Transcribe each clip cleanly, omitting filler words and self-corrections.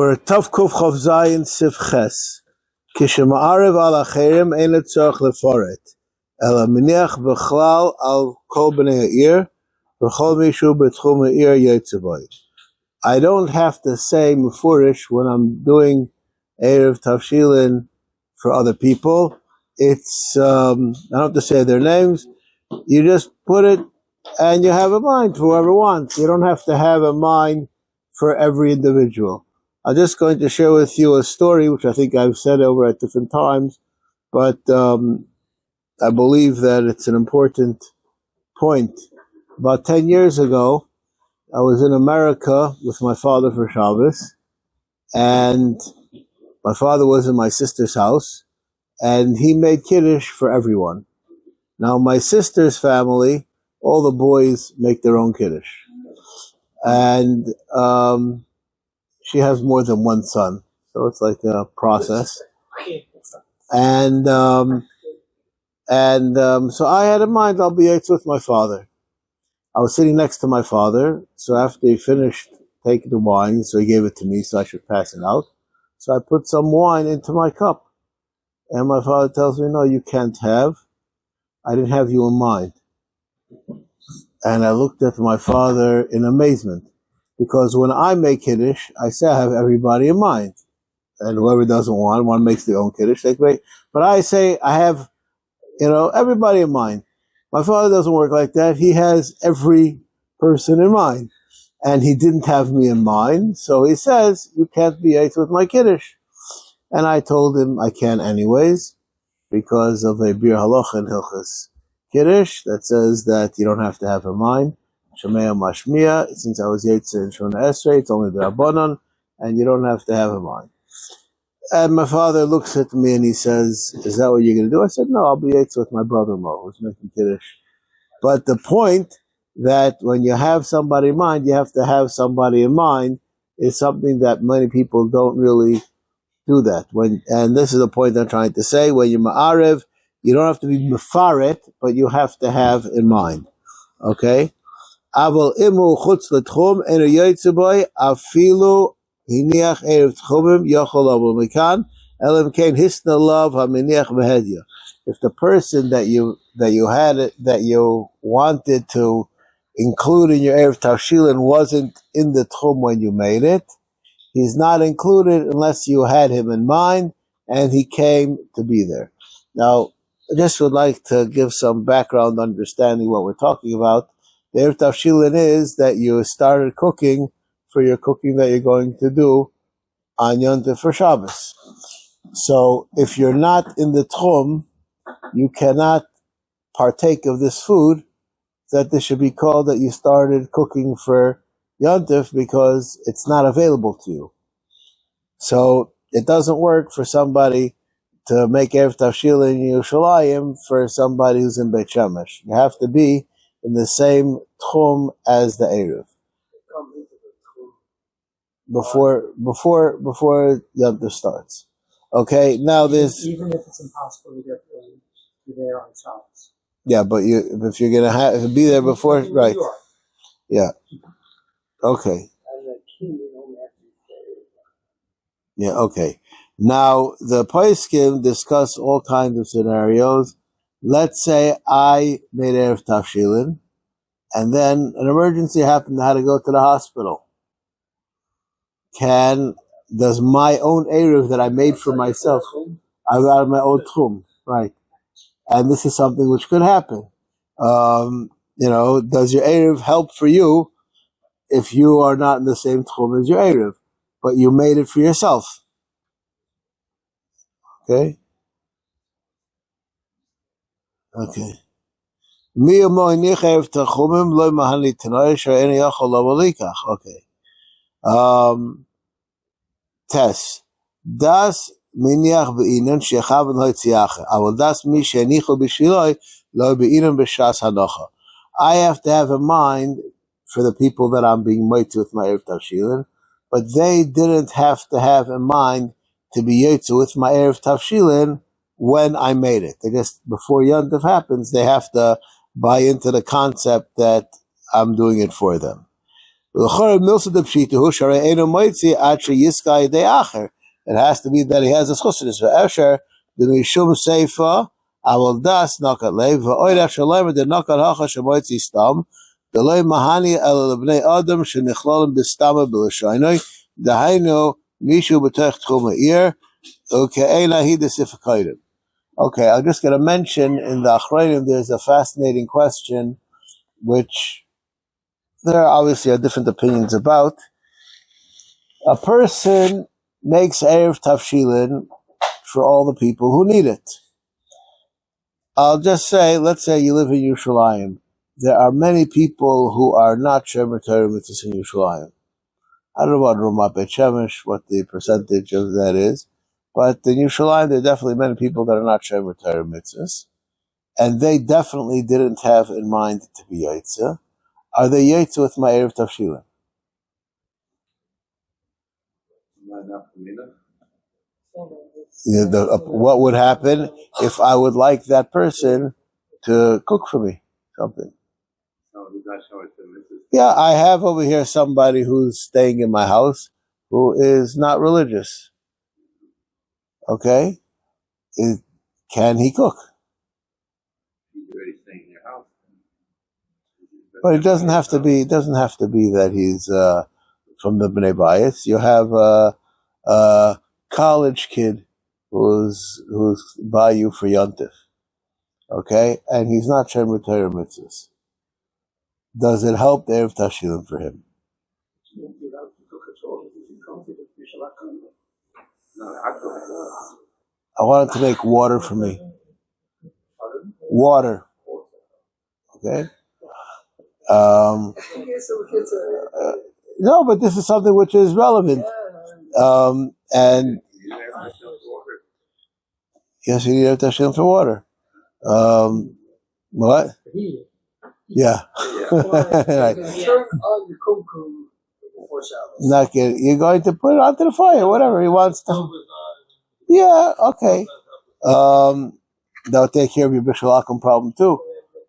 Or Tavkuf Chav Zayin Sif Ches. Kishema'arev al acherim ein letzorach leforet. Ela miniach b'chlal al kol b'nei ha'ir, v'chol mishu b'tchum ha'ir yetzevoy. I don't have to say mufurish when I'm doing Eiruv Tavshilin for other people. It's, I don't have to say their names. You just put it and you have a mind for whoever wants. You don't have to have a mind for every individual. I'm just going to share with you a story, which I think I've said over at different times, but I believe that it's an important point. About 10 years ago, I was in America with my father for Shabbos, and my father was in my sister's house, and he made Kiddush for everyone. Now, my sister's family, all the boys make their own Kiddush. And she has more than one son, so it's like a process. And so I had in mind I'll be Eitz with my father. I was sitting next to my father, so after he finished taking the wine, so he gave it to me so I should pass it out. So I put some wine into my cup. And my father tells me, no, you can't have. I didn't have you in mind. And I looked at my father in amazement. Because when I make Kiddush, I say I have everybody in mind. And whoever doesn't want, one makes their own Kiddush. But I say I have, everybody in mind. My father doesn't work like that. He has every person in mind. And he didn't have me in mind. So he says, you can't be Eitz with my Kiddush. And I told him I can anyways, because of a bir halacha in Hilchos Kiddush that says that you don't have to have in mind. Shemaya Mashmiya, since I was Yetzer in Shona Esrei, it's only the Rabbanon, and you don't have to have in mind. And my father looks at me and he says, is that what you're going to do? I said, no, I'll be Yetzer with my brother-in-law who's making Kiddush. But the point that when you have somebody in mind, you have to have somebody in mind is something that many people don't really do that. And this is the point I'm trying to say. When you're ma'arev, you don't have to be mefaret, but you have to have in mind. Okay? Aval imu chutz letchum enu yoytze boy afilu hiniach erev tchumim yochol avol mikan elam kein hisna love haminiach v'hedya. If the person that you wanted to include in your erev tavshilin wasn't in the tchum when you made it, he's not included unless you had him in mind and he came to be there. Now, I just would like to give some background understanding what we're talking about. The Erev Tavshilin is that you started cooking for your cooking that you're going to do on Yom Tov for Shabbos. So if you're not in the Tchum, you cannot partake of this food, that this should be called that you started cooking for Yom Tov because it's not available to you. So it doesn't work for somebody to make Erev Tavshilin in Yerushalayim for somebody who's in Beit Shemesh. You have to be in the same tchum as the Eiruv. Before Yom Tov starts. Okay, now there's... Even if it's impossible to get there on Shabbos. Yeah, but if you're going to be there before... Right. Yeah. Okay. Yeah, okay. Now, the poskim discuss all kinds of scenarios. Let's say I made Erev Tavshilin, and then an emergency happened, I had to go to the hospital. Does my own Eiruv that I made for myself, I got my own tchum, right? And this is something which could happen. Does your Eiruv help for you if you are not in the same tchum as your Eiruv, but you made it for yourself? Okay. Okay. Okay. Test. Das miniach be'inon shechaven hoitziacha. Aval das mi shenichol b'shviloi lo be'inon b'shas hanocha. I have to have in mind for the people that I'm being moitzi with my Erev Tavshilin, but they didn't have to have in mind to be yotze with my Erev Tavshilin when I made it. They just, before Yom Tov happens, they have to buy into the concept that I'm doing it for them. It has to be that he has a chusris. Ve'efsher d'mishum seifa awal das nakat lev ve'oid efsher lever de nakat hacha shemoitzi stam delay mahani el lebnei adam shenichlalim b'stama b'lashaynoi dahainu mishu b'tech tchum ha'ir uke'ela hi desifakaidim. Okay, I'm just going to mention in the Achrayim there's a fascinating question which there obviously are different opinions about. A person makes Eiruv Tavshilin for all the people who need it. I'll just say, let's say you live in Yerushalayim. There are many people who are not Shemer Torah mitzvahs in Yerushalayim. I don't know about Ramat Beit Shemesh, what the percentage of that is, but in Yerushalayim there are definitely many people that are not Shemer Torah mitzvahs, and they definitely didn't have in mind to be Yaitza. Are they Yaitza with my Eiruv Tavshilin? What would happen if I would like that person to cook for me something? Yeah, I have over here somebody who's staying in my house who is not religious. Okay? Can he cook? He's already staying in your house. But it doesn't have to be that he's from the Bnei Bayis. You have a college kid who's by you for Yontif. Okay? And he's not Shemer Torah mitzvahs. Does it help the Eiruv Tavshilin for him? I want him to make water for me. Water. Okay? No, but this is something which is relevant. And yes, you need Eiruv Tavshilin for water. What? Yeah. Right. Not good. You're going to put it onto the fire, whatever he wants to. Yeah, okay. That'll take care of your Bishul Akum problem too,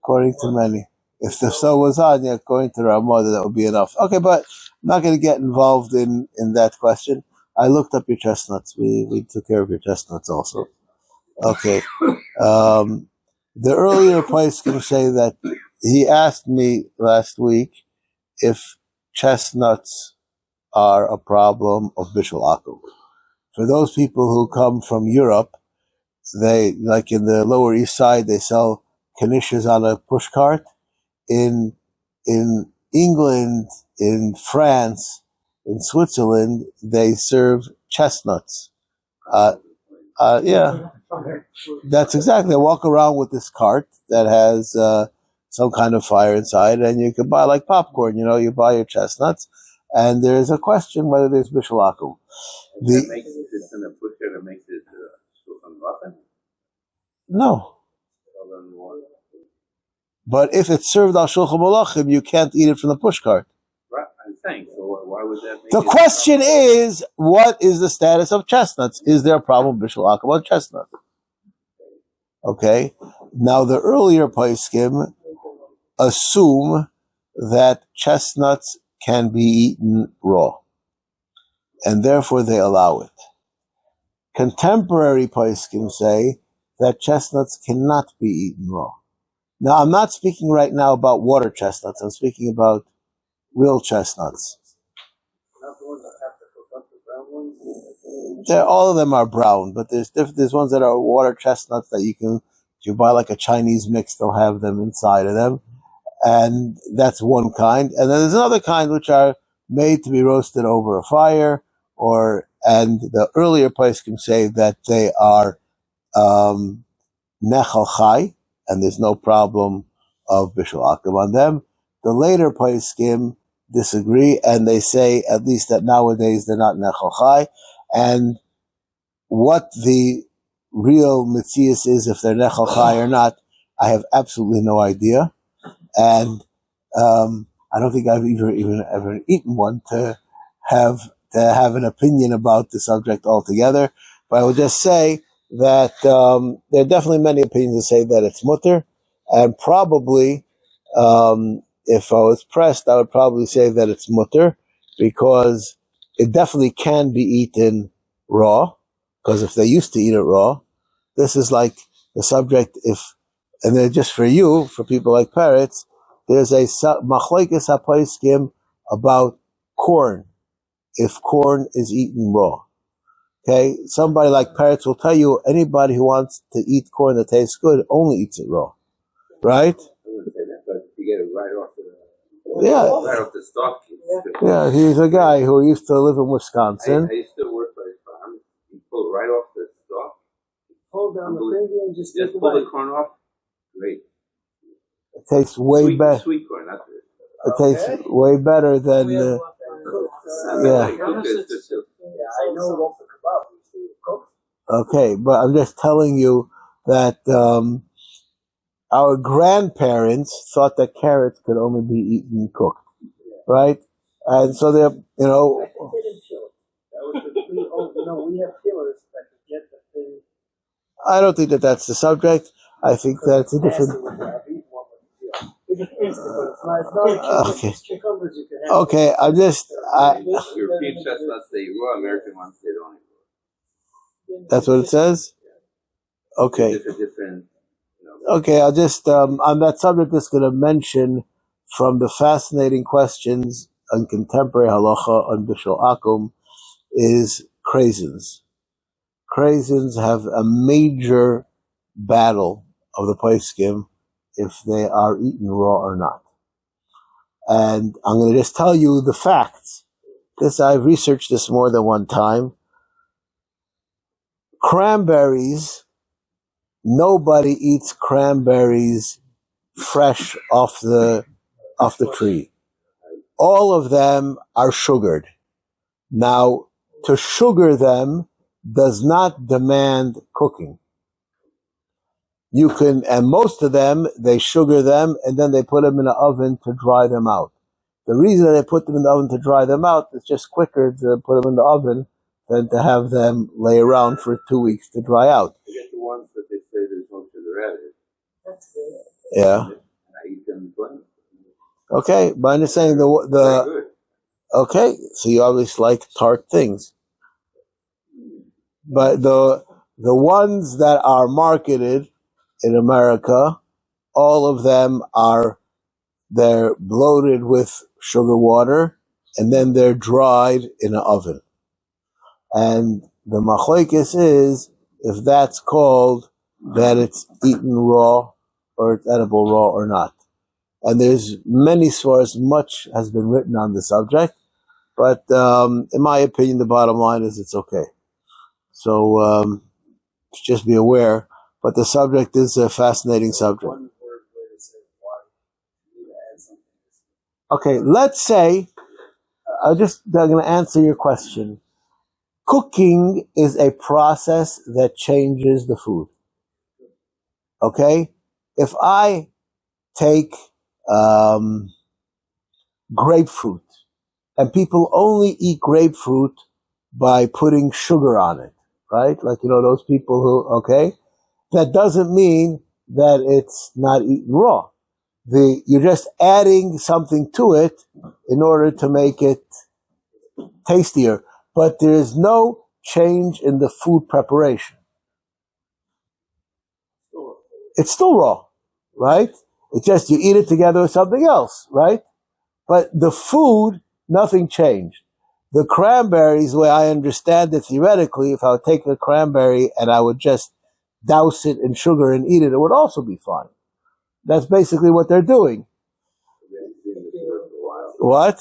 according to many. If the stove was on, yeah, according to our mother, that would be enough. Okay, but I'm not going to get involved in that question. I looked up your chestnuts. We took care of your chestnuts also. Okay. The earlier place can say that he asked me last week if chestnuts are a problem of Bishul Akum. For those people who come from Europe, they, like in the Lower East Side, they sell knishes on a push cart. In England, in France, in Switzerland, they serve chestnuts. Yeah, that's exactly. They walk around with this cart that has some kind of fire inside, and you can buy like popcorn. You buy your chestnuts, and there's a question whether there's Bishul Akum. No. But if it's served al shulchan malachim, you can't eat it from the push cart. Right, I'm saying, so why would that make the question is, what is the status of chestnuts? Is there a problem with Bishul Akum on chestnuts? Okay. Now, the earlier poskim assume that chestnuts can be eaten raw, and therefore they allow it. Contemporary poskim say that chestnuts cannot be eaten raw. Now, I'm not speaking right now about water chestnuts. I'm speaking about real chestnuts. All of them are brown, but there's ones that are water chestnuts that if you buy like a Chinese mix, they'll have them inside of them. And that's one kind. And then there's another kind which are made to be roasted over a fire, and the earlier place can say that they are nechal chai, and there's no problem of Bishul Akum on them. The later poskim disagree, and they say at least that nowadays they're not nechal chai, and what the real mitzias is, if they're nechal chai or not, I have absolutely no idea, and I don't think I've even ever eaten one to have an opinion about the subject altogether. But I will just say that there are definitely many opinions that say that it's mutter, and probably if I was pressed, I would probably say that it's mutter, because it definitely can be eaten raw, because if they used to eat it raw, this is like the subject, and then just for you, for people like parrots, there's a machlokes haposkim about corn, if corn is eaten raw. Okay, somebody like parrots will tell you anybody who wants to eat corn that tastes good only eats it raw, right? I wouldn't say that, but if you get it right off Yeah, right off the stalk. yeah. He's a guy who used to live in Wisconsin. I used to work for a farm. You pull it right off the stalk. Hold down the finger and just take pull away. the corn off. Great. It tastes way better. Sweet corn, that's it. It tastes way better than yeah. I know off the kebab. Okay, but I'm just telling you that our grandparents thought that carrots could only be eaten cooked, right? And so they're, They didn't kill it. We have killers that can get the thing. I don't think that that's the subject. I think that it's a different. Okay. Okay, I'm just. European chestnuts, they raw. American ones, they don't. That's what it says? Okay. It's a different. Okay, I'll just, on that subject, just going to mention from the fascinating questions on contemporary halacha on Bishul Akum is craisins. Craisins have a major battle of the poskim if they are eaten raw or not. And I'm going to just tell you the facts. I've researched this more than one time. Cranberries, nobody eats cranberries fresh off the tree. All of them are sugared. Now, to sugar them does not demand cooking. You can, and most of them, they sugar them and then they put them in the oven to dry them out. The reason they put them in the oven to dry them out is just quicker to put them in the oven than to have them lay around for 2 weeks to dry out. You get the ones that they say there's no sugar added. That's good. Yeah. I eat them plain. Okay, but I'm just saying okay, so you obviously like tart things. But the ones that are marketed in America, all of them they're bloated with sugar water and then they're dried in an oven. And the machlokes is if that's called that it's eaten raw or it's edible raw or not. And there's many sources, much has been written on the subject, but in my opinion, the bottom line is it's okay. So just be aware. But the subject is a fascinating subject. Okay, let's say, I'm going to answer your question. Cooking is a process that changes the food. Okay? If I take grapefruit, and people only eat grapefruit by putting sugar on it, right? Like, those people who, okay? That doesn't mean that it's not eaten raw. You're just adding something to it in order to make it tastier. But there is no change in the food preparation. It's still raw, right? It's just you eat it together with something else, right? But the food, nothing changed. The cranberries, the way I understand it theoretically, if I would take the cranberry and I would just douse it in sugar and eat it, it would also be fine. That's basically what they're doing. What?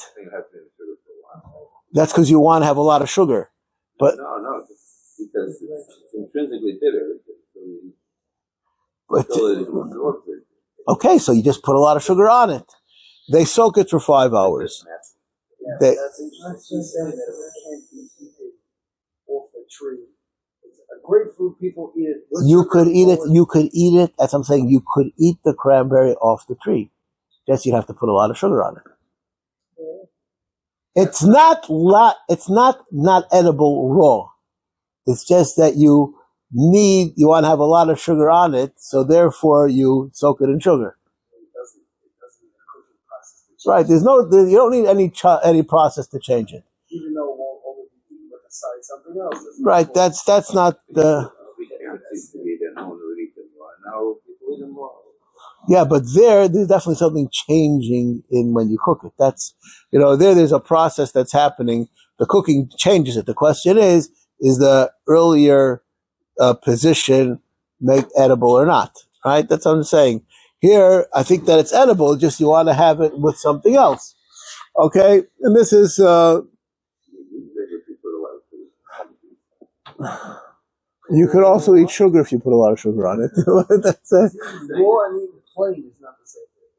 That's because you want to have a lot of sugar. But No, because it's intrinsically bitter. Okay, so you just put a lot of sugar on it. They soak it for 5 hours. They, Grapefruit, people eat it. You could eat it. That's what I'm saying. You could eat the cranberry off the tree. Just you'd have to put a lot of sugar on it. It's not edible raw. It's just that you want to have a lot of sugar on it, so therefore you soak it in sugar. Right. You don't need any process to change it. Even though we'll only be with a size something else. Right. That's not the. Yeah, but there's definitely something changing in when you cook it. That's, there's a process that's happening. The cooking changes it. The question is the earlier position make edible or not? Right? That's what I'm saying. Here, I think that it's edible, just you want to have it with something else. Okay? And this is... you could also eat sugar if you put a lot of sugar on it. That's raw and eating plain is not the same thing.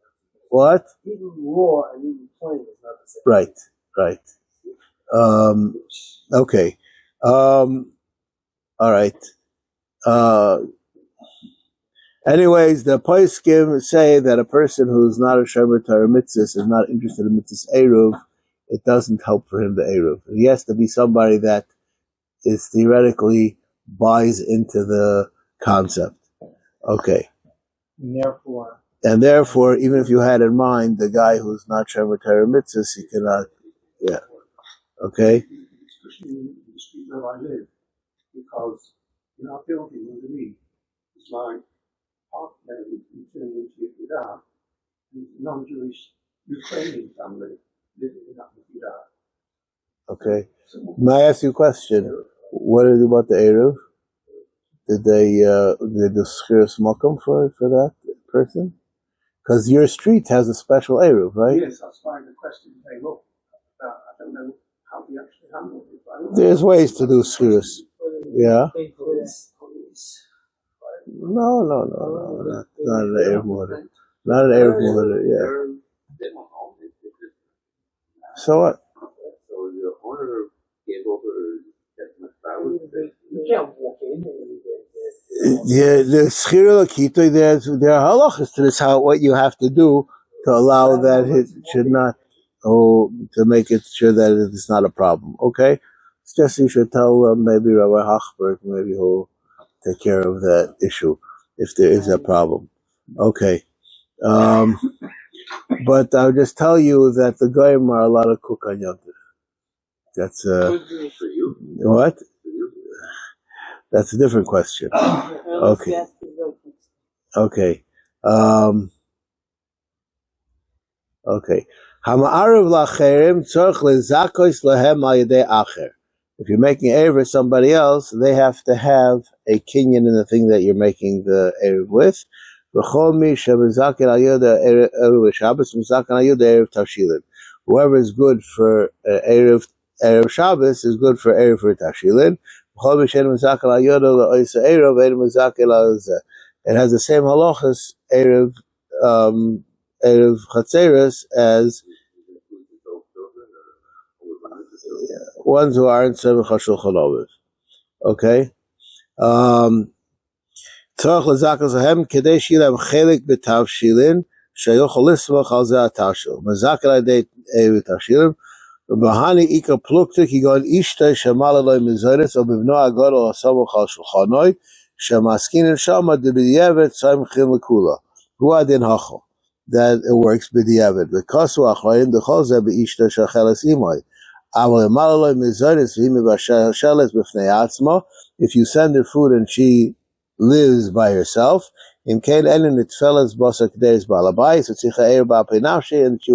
What? Eating raw and eating plain is not the same thing. Right. Okay. All right. Anyways, the poskim say that a person who's not a shomer Torah mitzvah is not interested in mitzvah Eiruv, it doesn't help for him the Eiruv. He has to be somebody that is theoretically buys into the concept. Okay. And therefore, even if you had in mind the guy who's not shomer Torah mitzvah, he cannot. Yeah. Okay. Especially in the street where I live, because in our building underneath, it's like half married and turned into a Yehudah, and it's a non-Jewish Ukrainian family living in that Yehudah. Okay. May I ask you a question? What did you do about the Eiruv? Did they do Schiras Mokum for that person? Because your street has a special Eiruv, right? Yes, that's why the question came up. I don't know how we actually handle it. There's ways to do Schiras. Yeah? No. Not an Eiruv Mutter. Not an Eiruv Mutter, yeah. So what? So the owner gave over chestnuts. You can't walk in. Yeah, the Schira Lakito, there are halachas to this, what you have to do to allow that it should not, to make it sure that it's not a problem. Okay? It's just you should tell maybe Rabbi Hochberg, maybe he'll take care of that issue if there is a problem. Okay. But I'll just tell you that the goyim are allowed to cook on Yom Tov. That's what? That's a different question. Okay. Okay. Okay. Hama'arev lacherim tzorich lezakos lahem al yedei acher. If you're making Eiruv for somebody else, they have to have a kinyan in the thing that you're making the Eiruv with. Whoever is good for Eiruv Shabbos is good for Eiruv for Tavshilin. It has the same halachas Eiruv Chatzeres as ones who aren't Semach HaShulchan Aruch. Okay? Tzarech lezakas lahem kedei shilem chelik b'tavshilin sheyochol lismach al zeh atavshil. Mezakel adei Eiruv Tavshilin. Bahani ika plukta ki gon ishta shemal aloi mizoris o bivno agadol asamach al shulchanoi shemaskinin shama debidyevet samchin lekula. Hu adin hachol. That it works b'diyevet. V'kasu achayim dechol zeh b'ishta shacheles imai. If you send her food and she lives by herself, and she would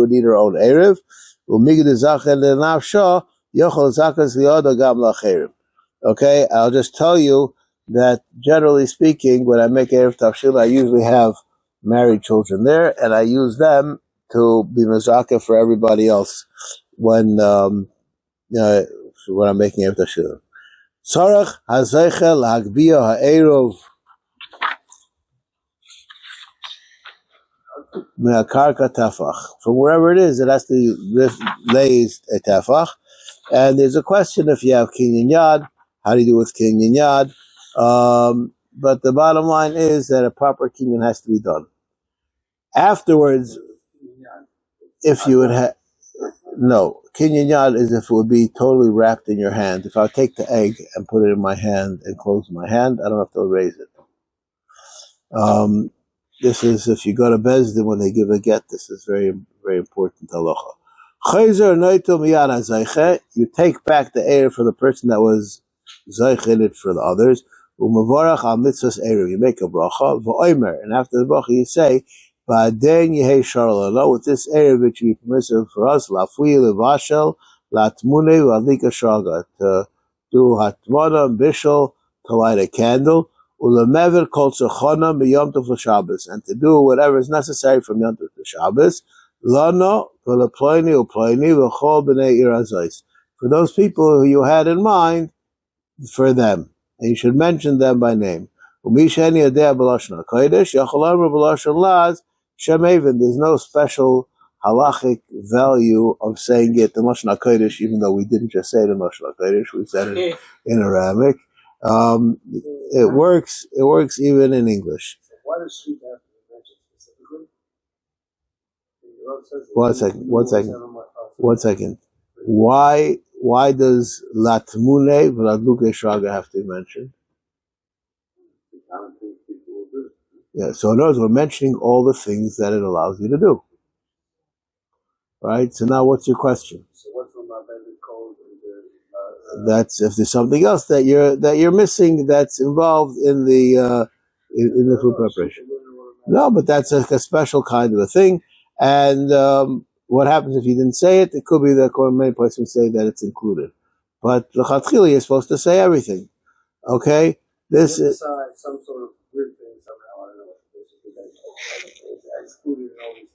need her own Eiruv, okay, I'll just tell you that generally speaking, when I make Eiruv Tavshilin, I usually have married children there, and I use them to be mezakeh for everybody else when I'm making Eiruv Tavshilin. Tzarech hazeichel hagbiya ha'eruv me'akarka tefach. From wherever it is, it has to lay a tefach. And there's a question if you have kinyan yad, how do you do with kinyan yad? But the bottom line is that a proper kinyan has to be done. Afterwards, if you would have... No, kinyan yad is if it would be totally wrapped in your hand. If I take the egg and put it in my hand and close my hand, I don't have to erase it. This is if you go to Bezdin when they give a get. This is very, very important halacha. You take back the Eiruv for the person that was Zeichin it for the others. You make a bracha, and after the bracha you say, with this Eiruv which will be permissible for us, lafui levashel, latmune v'adlika shaga, to do hatmana, bishul, to light a candle, ulemever kol tzachana b'yom tov l'Shabbos, and to do whatever is necessary from Yom Tov to Shabbos, lano v'leploini uploini v'chol b'nei irazos, for those people who you had in mind, for them, and you should mention them by name. There's no special halachic value of saying it the Lashon HaKodesh, even though we didn't just say it in Lashon HaKodesh, we said it in Aramaic. It works even in English. Why does sheep have to be mentioned specifically? One second. Why does Latmune v'Ladluke Shaga have to be mentioned? Yeah, so in other words, we're mentioning all the things that it allows you to do. Right? So now what's your question? So what's the code? That's if there's something else that you're missing that's involved in the food preparation. No, but that's a special kind of a thing. And what happens if you didn't say it? It could be that many places say that it's included. But halachically, you're supposed to say everything. Okay? This is some sort of weird thing somehow. I don't know what it's excluded in all these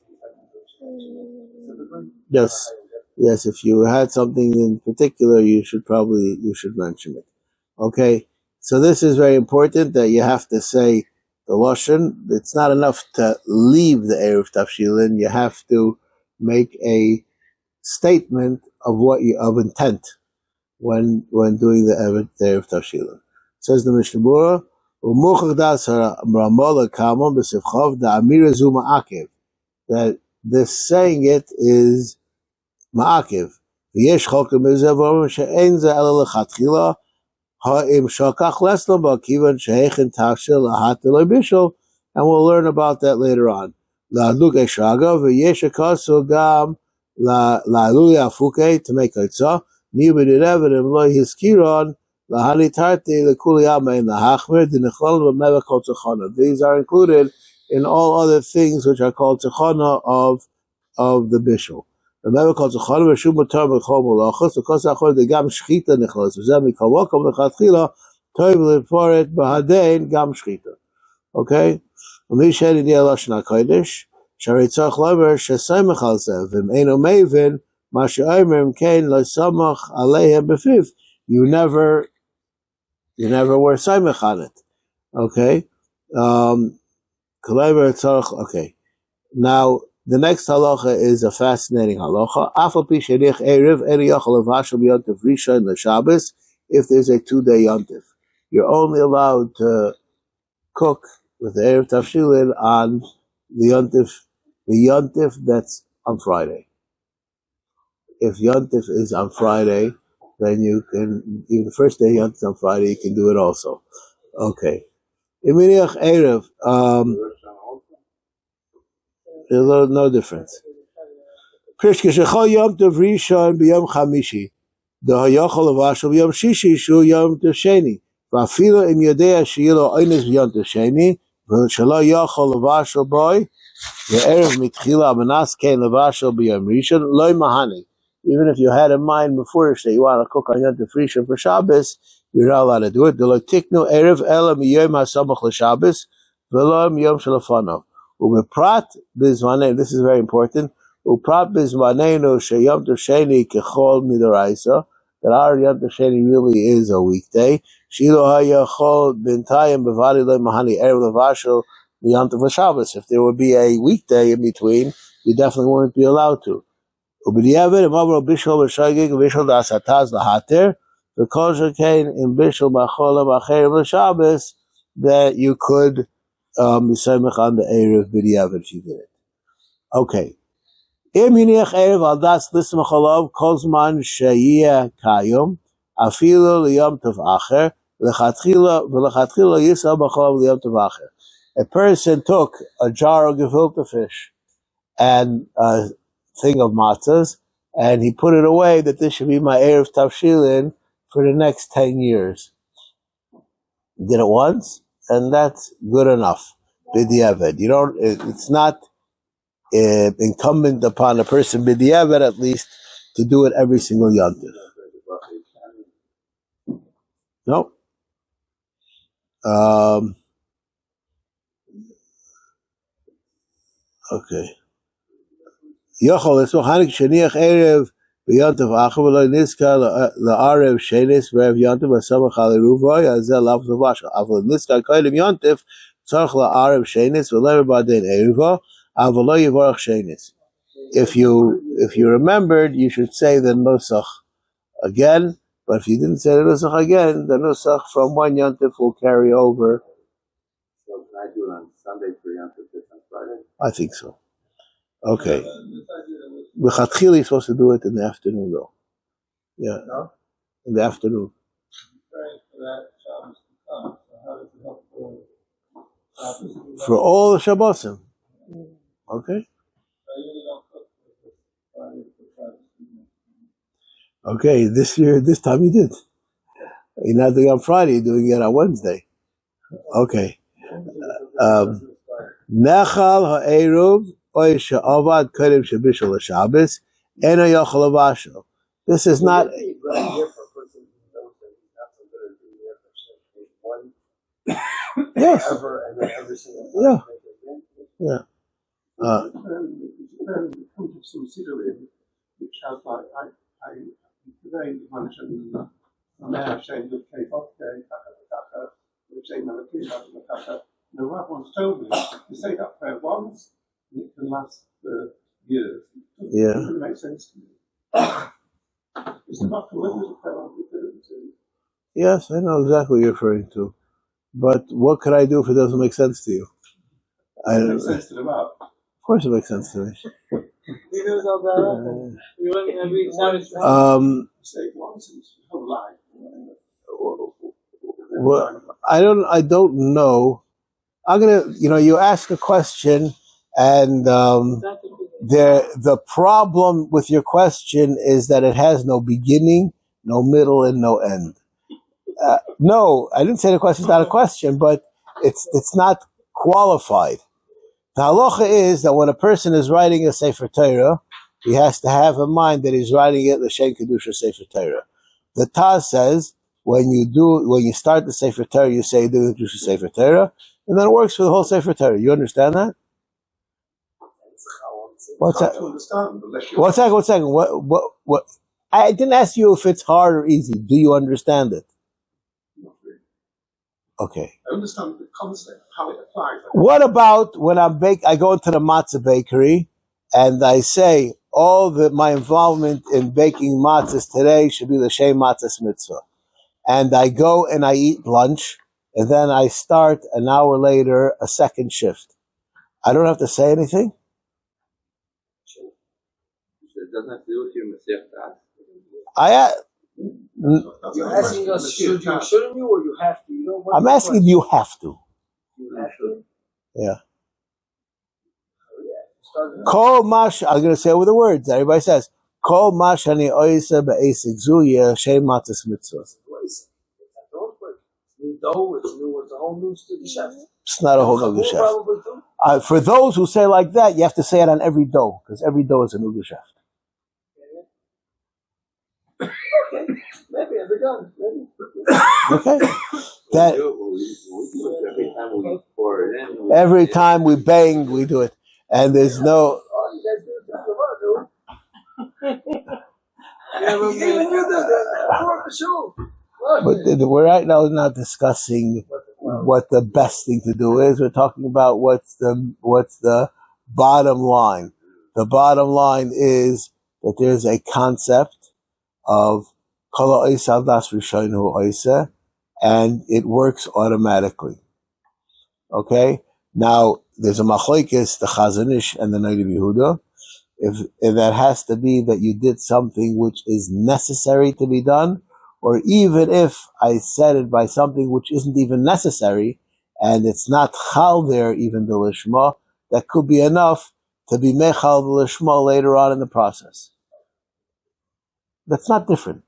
things. Yes. If you had something in particular, you should mention it. Okay? So this is very important that you have to say the lashon. It's not enough to leave the Eruv Tavshilin. You have to make a statement of intent when doing the Eruv Tavshilin. Says the Mishnah Berurah, that this saying it is ma'akiv. And we'll learn about that later on. To make itzah, these are included in all other things which are called tzachana of the bishul. Remember, called tzachana v'shum b'tar b'chol malachos, because achor the gam shchita nechlos. V'zeh mikol wakom lechatchila toiv leforet b'hadein gam shchita. Okay, u'mishen idei lashon hakodesh sharei tzarich lover shesaymach al zeh v'meino mevin ma she'omer kein lo samach aleihem b'fiv. You never were saymach on it. Okay, okay. Now the next halacha is a fascinating halacha. If there's a 2-day yontif, you're only allowed to cook with the Eiruv Tavshilin on the yontif that's on Friday. If yontif is on Friday, then you can, even the first day yontif is on Friday, you can do it also. Okay. Iminiach Eiruv, there's no difference. Krishkeshachol Yom Tov Rishon b'Yom Chamishi, Dahayachol Avashol b'Yom Shishi Shu Yom Tov Sheni. Va'afilo im Yodea Sheyilo Oynes b'Yom Tov Sheni, v'Shelo Yachol Avashol Boy, ve'erev mitchila amanas kein Avashol b'Yom Rishon Loi Mahani. Even if you had in mind before that you want to cook on Yom Tov Rishon for Shabbos, you're not allowed to do it. Delo tiknu erev ela miyom hasamach l'Shabbos v'lo miyom shelafanav. Uprat bizmaneinu. This is very important. Uprat bizmaneinu sheyom tov sheni kechol midoraisa. That our Yom Tov Sheni really is a weekday. Shilo hayachol bintayim bevadi lo mahani erev levashel Yom Tov l'Shabbos. If there would be a weekday in between, you definitely wouldn't be allowed to. Ubediavad imavro bishul b'shagig bishul dasataz lahater. Because you came in Bishul Macholam Acherim l'Shabbos, that you could be samech on the Eiruv b'diavad if you did it. Okay. Im hiniach Eiruv al das lismach alav kozman sheyeh kayom afilo liyom tov acher lechatchila yisrael b'cholav liyom tov acher. A person took a jar of gefilte fish and thing of matzahs, and he put it away that this should be my Eiruv Tavshilin for the next 10 years. He did it once, and that's good enough. B'diavad. It's not incumbent upon a person b'diavad at least to do it every single yontif. No. Okay. Yochol esmochanik sheniach erev b'yontif achav v'lo niska la'arev shenis v'ev yontif v'samach ha'leruvoy azel lav zavasha aval niska koydem yontif tzarch la'arev shenis v'lever b'adein eruvo avalo yivorach shenis. If you remembered, you should say the nusach again. But if you didn't say the nusach again, the nusach from one yontif will carry over. So can I do it on Sunday for yontif on Friday? I think so. Okay. B'chatchili, you're supposed to do it in the afternoon, though. Yeah, No? in the afternoon. Right, for that Shabbos to come. So how does it help for Shabbos? For all the Shabbosim. Okay. I usually don't cook for Friday for Shabbos. Okay, this time you did. You're not doing it on Friday, you're doing it on Wednesday. Okay. Nechal ha'eruv oy she'avad kodem shebishul Shabbos eno yochel avasho. This is not. Yes. Yeah. Yeah. Considering which has like I today mentioned now saying that cake off day, which they never came out of the kaka. The Rav once told me to say that prayer once, and it can last for years. It doesn't make sense to me. It's not to live as a prayer on the Yes, I know exactly what you're referring to. But what could I do if it doesn't make sense to you? It makes sense to the Rav. Of course it makes sense to me. Say it once in his whole life. Well, I don't know. I'm gonna, you ask a question, and the problem with your question is that it has no beginning, no middle, and no end. No, I didn't say the question is not a question, but it's not qualified. The halacha is that when a person is writing a Sefer Torah, he has to have in mind that he's writing it l'shem Kiddush Sefer Torah. The Taz says when you start the Sefer Torah, you say do Kiddush Sefer Torah, and then it works for the whole Sefer Torah. You understand that? One second. What? I didn't ask you if it's hard or easy. Do you understand it? Okay. I understand the concept, how it applies. What about when I go into the matzah bakery and I say my involvement in baking matzahs today should be the Shem Matzahs Mitzvah. And I go and I eat lunch and then I start an hour later a second shift. I don't have to say anything? It doesn't have to do with your Masech. You're asking us, shouldn't you, or you have to? I'm asking you have to. You have to? Yeah. Kol mash, I'm going to say it with the words. Everybody says, Kol mash ani oisa be'esik zu yeh matzahs mitzvah. It's new dough, it's a whole new chef. It's not a whole new chef. For those who say like that, you have to say it on every dough, because every dough is a new chef. Okay, maybe every done. Maybe. Okay. That Every time we bang, we do it, and there's no. Oh, you guys do it. Even you do that. But we're right now not discussing what the best thing to do is. We're talking about what's the bottom line. The bottom line is that there's a concept of kol ha'oisa al das rishon hu oisa, and it works automatically. Okay? Now, there's a machlokes, the Chazon Ish and the Noda B'Yehuda. If that has to be that you did something which is necessary to be done, or even if I said it by something which isn't even necessary, and it's not chal there, even the lishma, that could be enough to be mechal l'shma later on in the process. That's not different.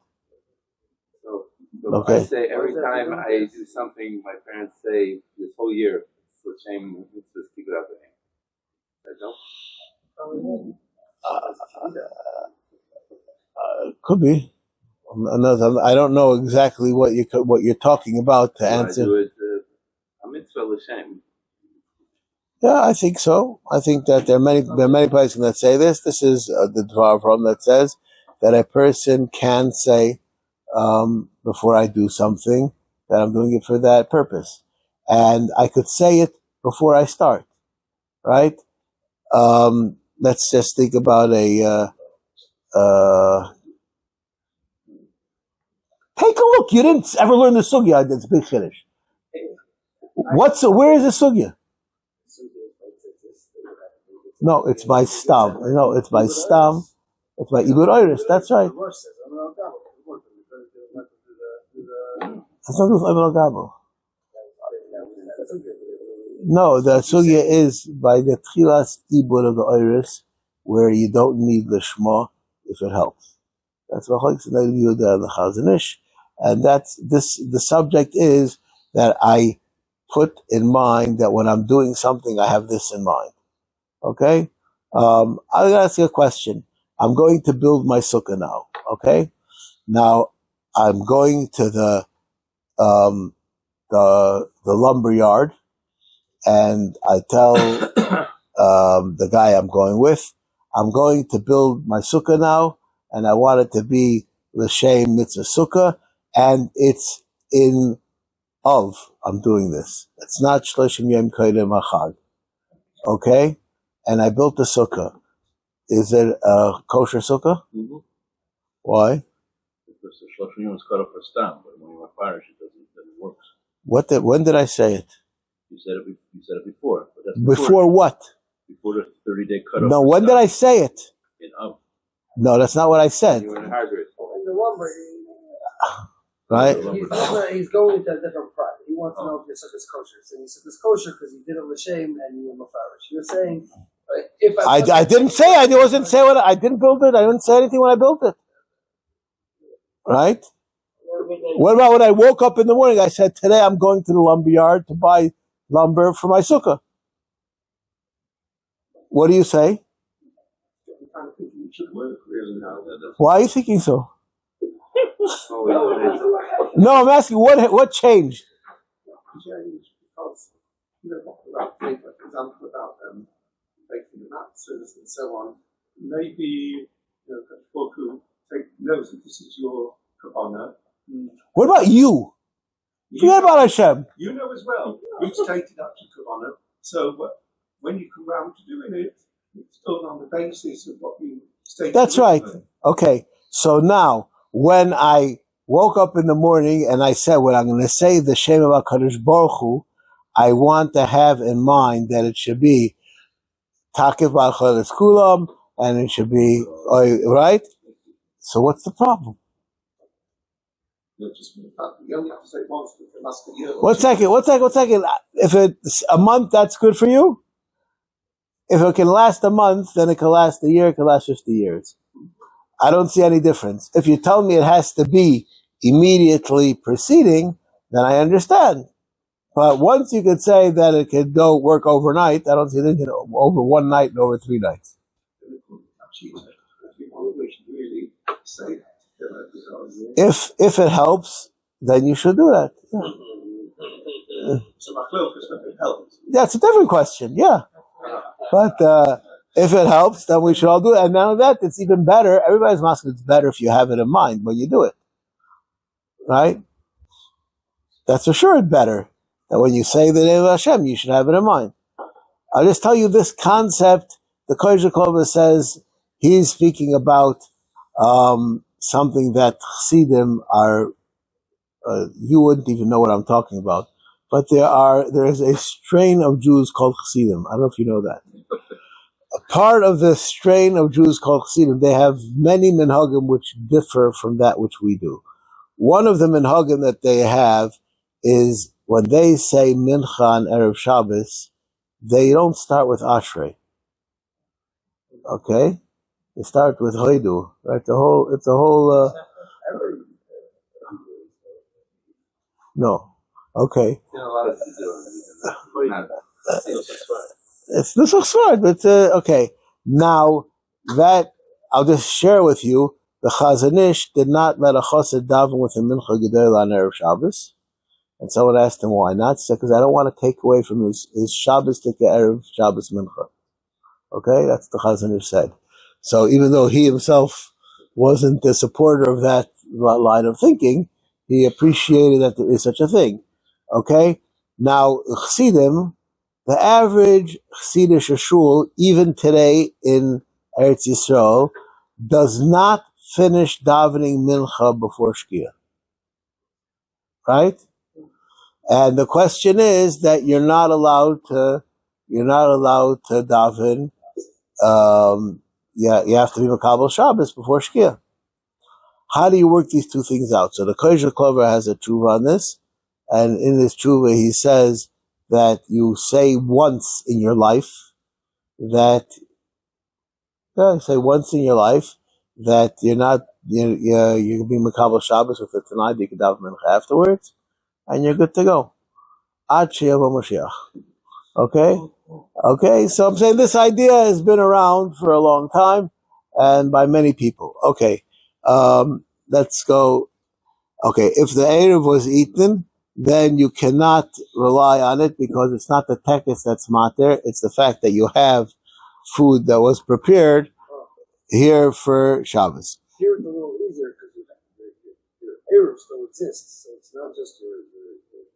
So Okay. I say every time I do something, my parents say this whole year, it's the same, it's just keep it up with him. Could be. I don't know exactly what you're talking about to answer. I do it, a mitzvah l'shem. Yeah, I think so. I think that there are many places that say this. This is the Rav Avrohom that says that a person can say before I do something that I'm doing it for that purpose, and I could say it before I start. Right? Let's just think about take a look. You didn't ever learn the sugya. It's a big Kiddush. Where is the sugya? No, it's by stam. No, it's by stam. It's by ibur iris. That's right. That's not with Ibn Gabel. No, the sugya is by the tchilas ibur of the iris, where you don't need the shema if it helps. That's what the Chazanish, and that's this. The subject is that I put in mind that when I'm doing something, I have this in mind. Okay, I'll ask you a question. I'm going to build my sukkah now. Okay, now I'm going to the lumber yard, and I tell the guy I'm going with, I'm going to build my sukkah now, and I want it to be l'shem mitzvah sukkah, and it's in of. I'm doing this. It's not shloshim yom koydem achag. Okay, and I built the sukkah. Is it a kosher sukkah? Mm-hmm. Why? Because the shloshim yom is cut off for stam, but when you have fire, it works. When did I say it? You said it before. But that's before what? Before the 30-day cutoff. No, when did I say it? In Av. No, that's not what I said. You were in hybrid. In the lumber, Right? he's going into a different product. He wants to know if your sukkah is kosher. So you said it's kosher because you did it l'shem and you were mafarish. You're saying if I didn't say I wasn't say what I didn't build it. I didn't say anything when I built it. Right? What about when I woke up in the morning? I said today I'm going to the lumber yard to buy lumber for my sukkah. What do you say? Why are you thinking so? No, I'm asking what changed? Because about paper, for example, about making the mattresses and so on. Maybe folk who knows that this is your kavanah. What about you? Forget about Hashem. You know as well. You've stated up to kavanah. So when you come round to doing it, it's done on the basis of what you stated. That's right. Okay. So now, when I woke up in the morning and I said, when I'm going to say the Shem of HaKadosh Baruch Hu, I want to have in mind that it should be Takif Ba'al Kulam, and it should be, right? So what's the problem? You only have to say once, but it must be One second. If it's a month, that's good for you? If it can last a month, then it can last a year, it can last 50 years. I don't see any difference. If you tell me it has to be immediately preceding, then I understand. But once you could say that it could go work overnight, I don't see anything over one night and over 3 nights. If it helps, then you should do that. Yeah. So my focus, if it helps. That's a different question, yeah. But if it helps, then we should all do it. And now that, it's even better. Everybody's asking it's better if you have it in mind when you do it. Right? That's for sure it's better. That when you say the name of Hashem, you should have it in mind. I'll just tell you this concept. The Kodesh HaKodesh says he's speaking about something that Chassidim are, you wouldn't even know what I'm talking about. But there is a strain of Jews called Chassidim. I don't know if you know that. A part of the strain of Jews called Chassidim, they have many minhagim which differ from that which we do. One of the minhagim that they have is when they say mincha on Erev Shabbos, they don't start with Ashrei. Okay, you start with hoidu, right? It's a whole. No, okay. It's nusach smart, but okay. Now that I'll just share with you, the Chazon Ish did not let a chassid daven with a mincha gedol on Erev Shabbos, and someone asked him why not. He said, because I don't want to take away from his Shabbos to Erev Shabbos mincha. Okay, that's the Chazon Ish said. So even though he himself wasn't a supporter of that line of thinking, he appreciated that there is such a thing. Okay, now Chassidim, the average Chassidish shul, even today in Eretz Yisrael, does not finish davening mincha before Shkia. Right? And the question is that you're not allowed to daven. You have to be Makabel Shabbos before Shkia. How do you work these two things out? So the Kodesh Clover has a tshuva on this, and in this tshuva he says that you say once in your life that you're not you can be Makabel Shabbos with it tonight. You can daven mincha afterwards, and you're good to go. Ad Sheyavo Mashiach. Okay. So I'm saying this idea has been around for a long time, and by many people. Okay. Let's go. Okay, if the Eiruv was eaten, then you cannot rely on it because it's not the tekes that's mater, it's the fact that you have food that was prepared here for Shabbos. Here it's a little easier because your Eiruv still exists, so it's not just your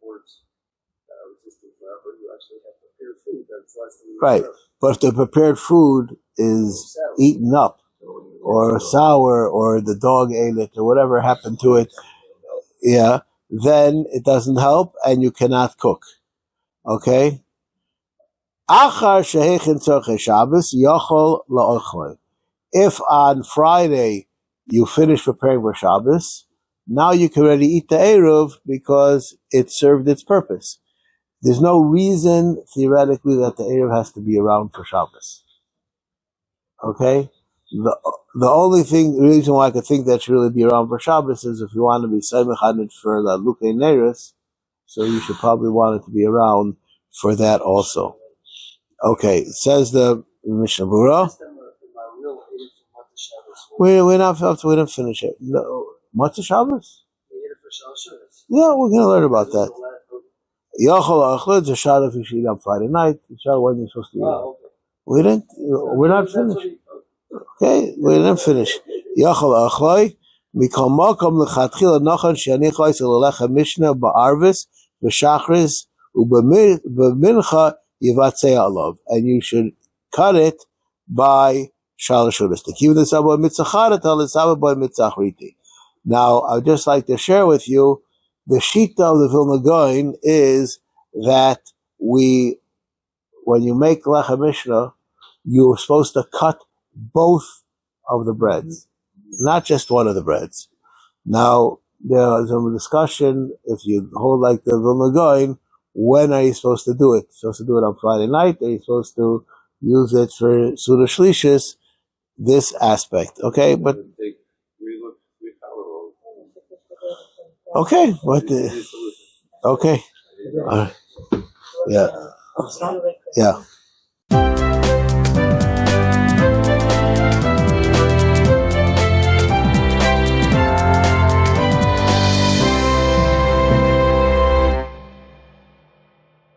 words that are existing forever. You actually have prepared food that's less than right. But if the prepared food is eaten up, or sour, or the dog ate it, or whatever happened to it, then it doesn't help, and you cannot cook. Okay? If on Friday you finish preparing for Shabbos, now you can already eat the Eiruv because it served its purpose. There's no reason, theoretically, that the Eiruv has to be around for Shabbos. Okay? The only reason why I could think that should really be around for Shabbos is if you want to be Saimech for the Lukei Neiris, so you should probably want it to be around for that also. Okay, it says the Mishnah Berurah. We didn't finish it. No, Matzah Shabbos? Yeah, we're going to learn about that. Yochel Achlet, the Shabbos you should eat on Friday night. The Shabbos when you're supposed to eat. We're not finished. Okay, we didn't finish. Yochel Achlet, Mikol Mokom Lechatchila Nochon Shanichoi Selelecha Mishnah Ba'arvis B'Shachris U'B'Mincha Yivatzei Alav, and you should cut it by Shalosh Udas. Even the Sabo Mitzacharet al Sabo by Mitzachriti. Now, I'd just like to share with you the shita of the Vilna Gaon is that when you make Lecha Mishnah, you're supposed to cut both of the breads, not just one of the breads. Now, there's a discussion, if you hold like the Vilna Gaon, when are you supposed to do it? You're supposed to do it on Friday night, or are you supposed to use it for Suda Shlishis, this aspect, okay? But okay, okay, yeah.